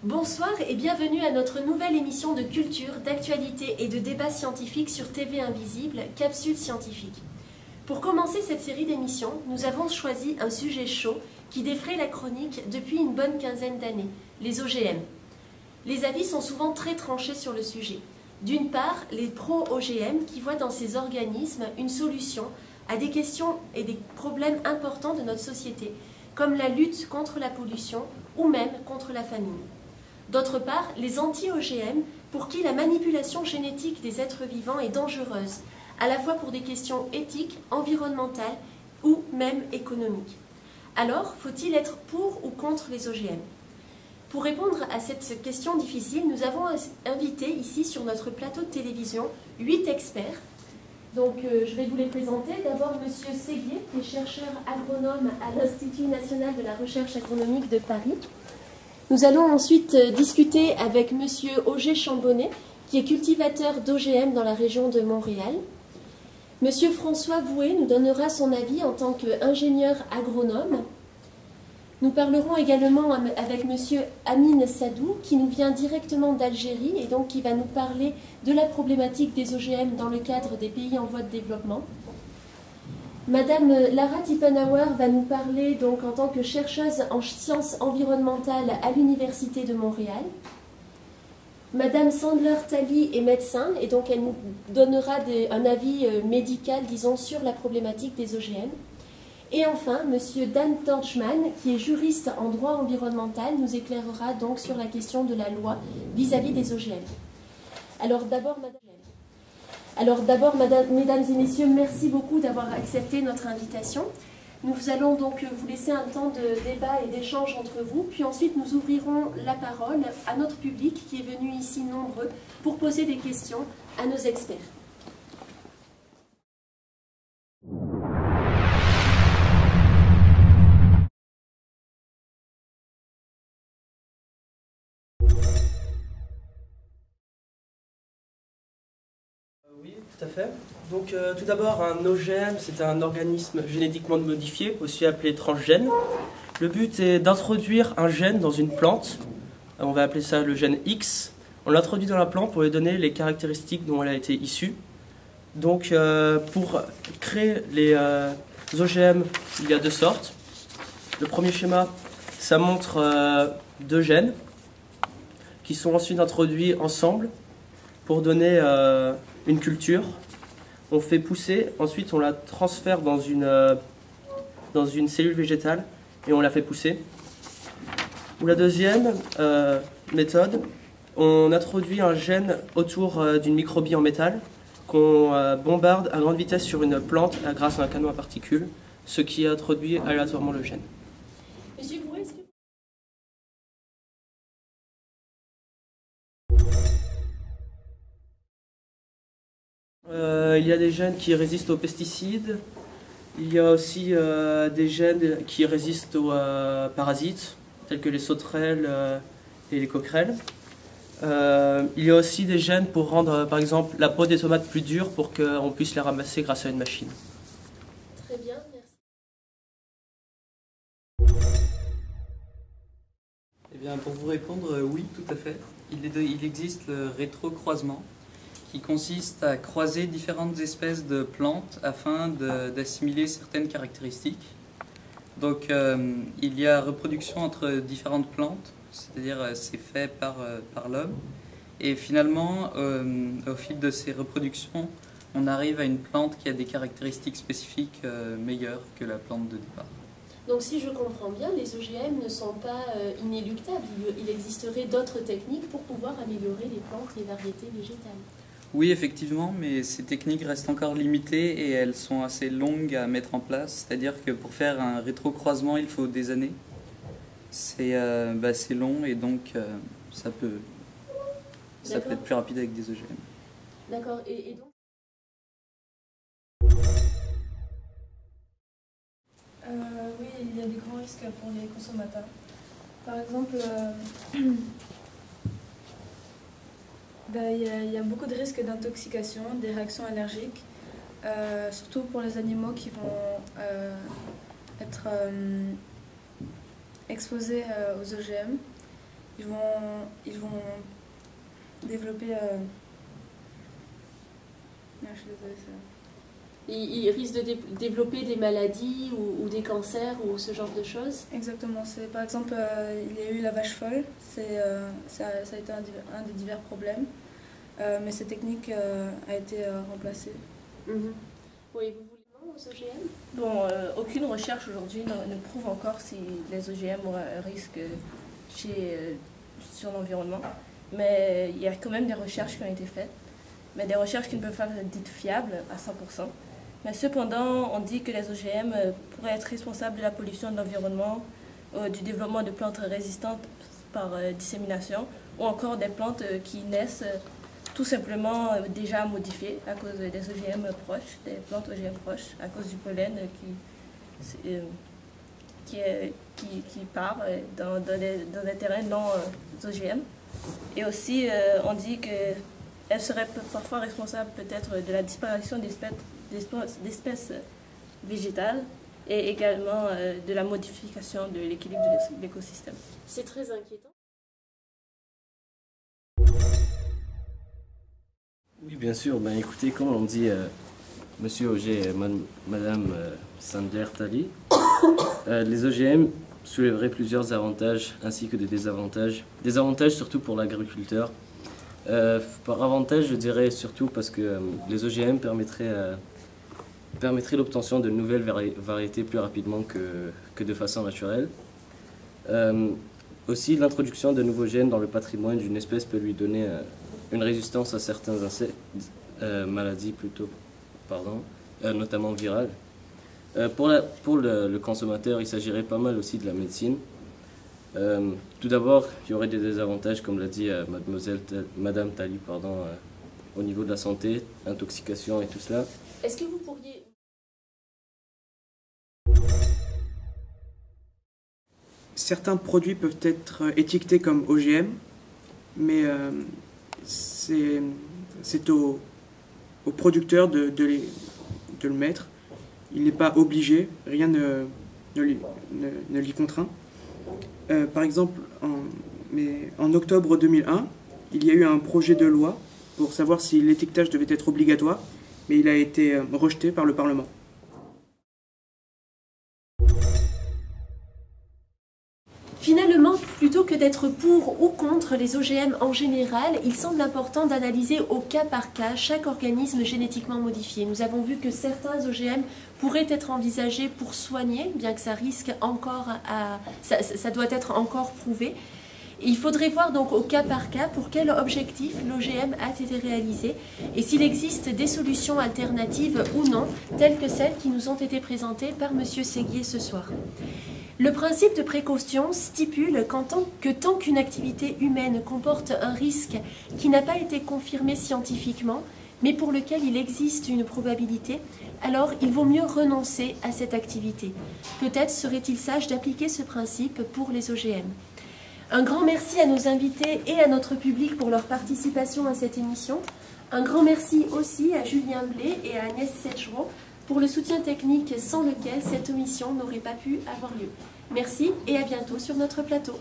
Bonsoir et bienvenue à notre nouvelle émission de culture, d'actualité et de débat scientifique sur TV Invisible, Capsule Scientifique. Pour commencer cette série d'émissions, nous avons choisi un sujet chaud qui défraie la chronique depuis une bonne quinzaine d'années, les OGM. Les avis sont souvent très tranchés sur le sujet. D'une part, les pro-OGM qui voient dans ces organismes une solution à des questions et des problèmes importants de notre société, comme la lutte contre la pollution ou même contre la famine. D'autre part, les anti-OGM, pour qui la manipulation génétique des êtres vivants est dangereuse, à la fois pour des questions éthiques, environnementales ou même économiques. Alors, faut-il être pour ou contre les OGM? Pour répondre à cette question difficile, nous avons invité ici sur notre plateau de télévision 8 experts. Donc, je vais vous les présenter. D'abord, M. Séguier, qui est chercheur agronome à l'Institut national de la recherche agronomique de Paris. Nous allons ensuite discuter avec M. Auger Chambonnet, qui est cultivateur d'OGM dans la région de Montréal. M. François Voué nous donnera son avis en tant qu'ingénieur agronome. Nous parlerons également avec M. Amin Sadou, qui nous vient directement d'Algérie et donc qui va nous parler de la problématique des OGM dans le cadre des pays en voie de développement. Madame Lara Tippenhauer va nous parler donc en tant que chercheuse en sciences environnementales à l'Université de Montréal. Madame Sandler-Tali est médecin et donc elle nous donnera un avis médical, disons, sur la problématique des OGM. Et enfin, Monsieur Dan Torchman, qui est juriste en droit environnemental, nous éclairera donc sur la question de la loi vis-à-vis des OGM. Alors d'abord, mesdames et messieurs, merci beaucoup d'avoir accepté notre invitation. Nous allons donc vous laisser un temps de débat et d'échange entre vous, puis ensuite nous ouvrirons la parole à notre public qui est venu ici nombreux pour poser des questions à nos experts. Oui, tout à fait. Donc tout d'abord, un OGM, c'est un organisme génétiquement modifié, aussi appelé transgène. Le but est d'introduire un gène dans une plante. On va appeler ça le gène X. On l'introduit dans la plante pour lui donner les caractéristiques dont elle a été issue. Donc pour créer les OGM, il y a deux sortes. Le premier schéma, ça montre deux gènes qui sont ensuite introduits ensemble pour donner une culture. On fait pousser, ensuite on la transfère dans une cellule végétale et on la fait pousser. Ou la deuxième méthode, on introduit un gène autour d'une microbie en métal qu'on bombarde à grande vitesse sur une plante grâce à un canon à particules, ce qui introduit aléatoirement le gène. Monsieur Voué, est-ce que... Il y a des gènes qui résistent aux pesticides. Il y a aussi des gènes qui résistent aux parasites, tels que les sauterelles et les coquerelles. Il y a aussi des gènes pour rendre, par exemple, la peau des tomates plus dure pour qu'on puisse les ramasser grâce à une machine. Très bien, merci. Eh bien, pour vous répondre, oui, tout à fait. Il existe le rétrocroisement, qui consiste à croiser différentes espèces de plantes afin d'assimiler certaines caractéristiques. Donc il y a reproduction entre différentes plantes, c'est-à-dire c'est fait par l'homme. Et finalement, au fil de ces reproductions, on arrive à une plante qui a des caractéristiques spécifiques meilleures que la plante de départ. Donc si je comprends bien, les OGM ne sont pas inéluctables. Il existerait d'autres techniques pour pouvoir améliorer les plantes, les variétés végétales. Oui, effectivement, mais ces techniques restent encore limitées et elles sont assez longues à mettre en place. C'est-à-dire que pour faire un rétrocroisement, il faut des années. C'est long et donc ça peut être plus rapide avec des OGM. D'accord. Et donc oui, il y a des grands risques pour les consommateurs. Par exemple, il y a beaucoup de risques d'intoxication, des réactions allergiques, surtout pour les animaux qui vont être exposés aux OGM. ils vont développer... Non, je suis désolée, Ils risquent de développer des maladies ou des cancers ou ce genre de choses? Exactement. Par exemple, il y a eu la vache folle. Ça a été un des divers problèmes. Mais cette technique a été remplacée. Oui, vous voulez non aux OGM? Bon, aucune recherche aujourd'hui ne prouve encore si les OGM ont un risque sur l'environnement. Mais il y a quand même des recherches qui ont été faites. Mais des recherches qui ne peuvent pas être dites fiables à 100%. Mais cependant, on dit que les OGM pourraient être responsables de la pollution de l'environnement, du développement de plantes résistantes par dissémination, ou encore des plantes qui naissent tout simplement déjà modifiées à cause des OGM proches, des plantes OGM proches, à cause du pollen qui part dans des terrains non OGM. Et aussi, on dit qu'elles seraient parfois responsables peut-être de la disparition d'espèces végétales et également de la modification de l'équilibre de l'écosystème. C'est très inquiétant. Oui, bien sûr. Ben, écoutez, comme on dit Monsieur Auger et Madame Sandler-Tali, les OGM soulèveraient plusieurs avantages ainsi que des désavantages. Des avantages surtout pour l'agriculteur. Par avantage, je dirais surtout parce que les OGM permettraient l'obtention de nouvelles variétés plus rapidement que de façon naturelle. Aussi, l'introduction de nouveaux gènes dans le patrimoine d'une espèce peut lui donner une résistance à certains maladies notamment virales. Pour le consommateur, il s'agirait pas mal aussi de la médecine. Tout d'abord, il y aurait des désavantages, comme l'a dit Madame Tali, au niveau de la santé, intoxication et tout cela. Est-ce que vous pourriez... Certains produits peuvent être étiquetés comme OGM, mais c'est au producteur de le mettre. Il n'est pas obligé, rien ne l'y contraint. Par exemple, en octobre 2001, il y a eu un projet de loi pour savoir si l'étiquetage devait être obligatoire, mais il a été rejeté par le Parlement. Finalement, plutôt que d'être pour ou contre les OGM en général, il semble important d'analyser au cas par cas chaque organisme génétiquement modifié. Nous avons vu que certains OGM pourraient être envisagés pour soigner, bien que ça risque encore ça doit être encore prouvé. Il faudrait voir donc au cas par cas pour quel objectif l'OGM a été réalisé et s'il existe des solutions alternatives ou non, telles que celles qui nous ont été présentées par M. Séguier ce soir. Le principe de précaution stipule que tant qu'une activité humaine comporte un risque qui n'a pas été confirmé scientifiquement, mais pour lequel il existe une probabilité, alors il vaut mieux renoncer à cette activité. Peut-être serait-il sage d'appliquer ce principe pour les OGM. Un grand merci à nos invités et à notre public pour leur participation à cette émission. Un grand merci aussi à Julien Blé et à Agnès Setchero pour le soutien technique sans lequel cette émission n'aurait pas pu avoir lieu. Merci et à bientôt sur notre plateau.